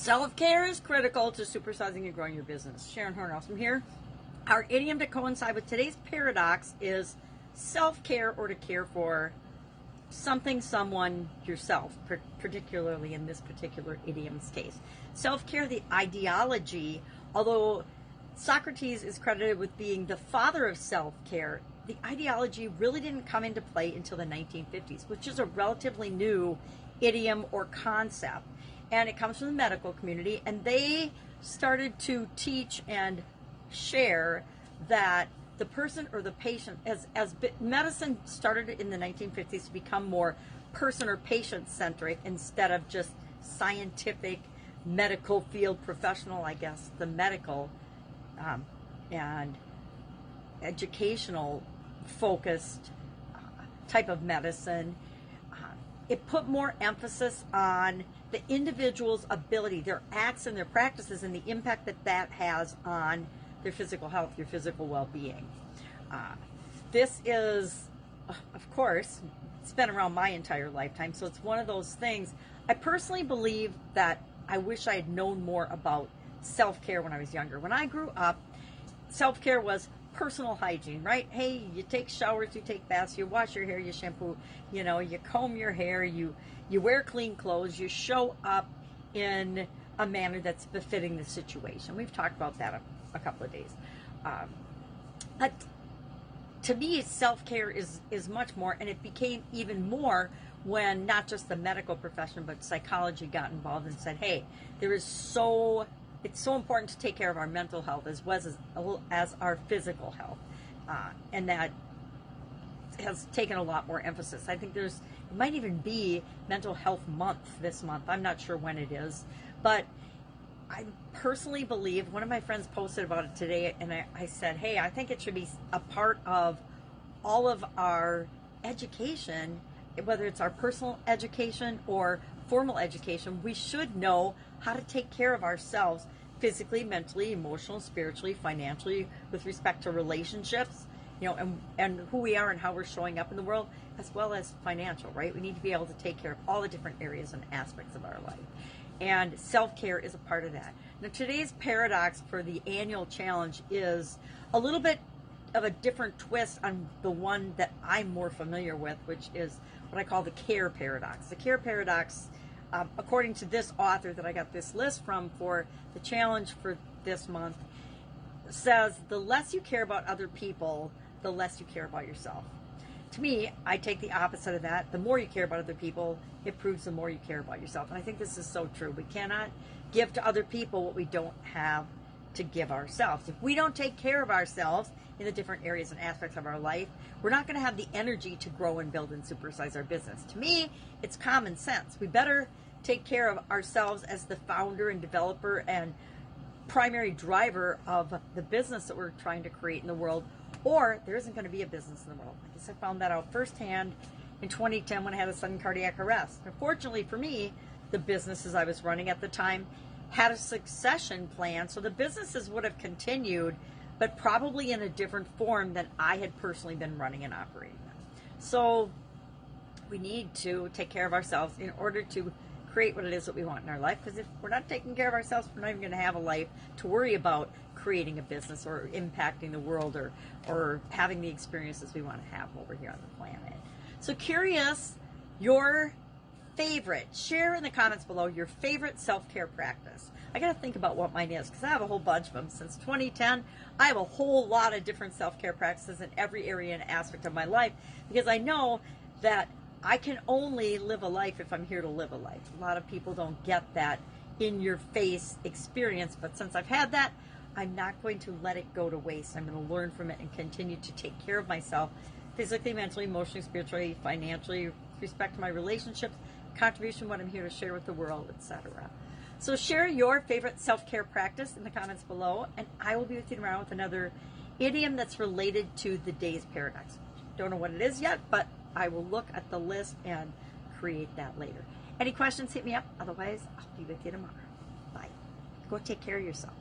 Self-care is critical to supersizing and growing your business. Sharon Horne-Ellstrom here. Our idiom to coincide with today's paradox is self-care, or to care for something, someone, yourself, particularly in this particular idiom's case. Self-care, the ideology, although Socrates is credited with being the father of self-care, the ideology really didn't come into play until the 1950s, which is a relatively new idiom or concept. And it comes from the medical community, and they started to teach and share that the person or the patient, as medicine started in the 1950s to become more person or patient centric instead of just scientific medical field professional, I guess, the medical and educational focused type of medicine. It put more emphasis on the individual's ability, their acts and their practices, and the impact that that has on their physical health, your physical well-being. This is, of course, it's been around my entire lifetime, so it's one of those things. I personally believe that I wish I had known more about self-care when I was younger. When I grew up, self-care was personal hygiene, right? Hey, you take showers, you take baths, you wash your hair, you shampoo, you comb your hair, you wear clean clothes, you show up in a manner that's befitting the situation. We've talked about that a couple of days. But to me, self-care is much more, and it became even more when not just the medical profession, but psychology got involved and said, hey, it's so important to take care of our mental health as well as our physical health. And that has taken a lot more emphasis. I think it might even be Mental Health Month this month. I'm not sure when it is, but I personally believe, one of my friends posted about it today, and I said, hey, I think it should be a part of all of our education, whether it's our personal education or formal education. We should know how to take care of ourselves physically, mentally, emotionally, spiritually, financially, with respect to relationships, and who we are and how we're showing up in the world, as well as financial, right? We need to be able to take care of all the different areas and aspects of our life. And self-care is a part of that. Now, today's paradox for the annual challenge is a little bit of a different twist on the one that I'm more familiar with, which is what I call the care paradox. The care paradox, according to this author that I got this list from for the challenge for this month, says the less you care about other people, the less you care about yourself. To me, I take the opposite of that. The more you care about other people, it proves the more you care about yourself. And I think this is so true. We cannot give to other people what we don't have to give ourselves. If we don't take care of ourselves in the different areas and aspects of our life, we're not going to have the energy to grow and build and supersize our business. To me, it's common sense. We better take care of ourselves as the founder and developer and primary driver of the business that we're trying to create in the world, or there isn't going to be a business in the world. I guess I found that out firsthand in 2010 when I had a sudden cardiac arrest. Unfortunately for me, the businesses I was running at the time had a succession plan, so the businesses would have continued, but probably in a different form than I had personally been running and operating them. So we need to take care of ourselves in order to create what it is that we want in our life, because if we're not taking care of ourselves, we're not even going to have a life to worry about creating a business or impacting the world or having the experiences we want to have over here on the planet. So curious, your favorite, share in the comments below your favorite self-care practice. I got to think about what mine is, because I have a whole bunch of them. Since 2010, I have a whole lot of different self-care practices in every area and aspect of my life, because I know that I can only live a life if I'm here to live a life. A lot of people don't get that in-your-face experience, but since I've had that, I'm not going to let it go to waste. I'm going to learn from it and continue to take care of myself physically, mentally, emotionally, spiritually, financially, with respect to my relationships, contribution, what I'm here to share with the world, etc. So share your favorite self-care practice in the comments below, and I will be with you tomorrow with another idiom that's related to the day's paradox. Don't know what it is yet, but I will look at the list and create that later. Any questions, hit me up. Otherwise, I'll be with you tomorrow. Bye. Go take care of yourself.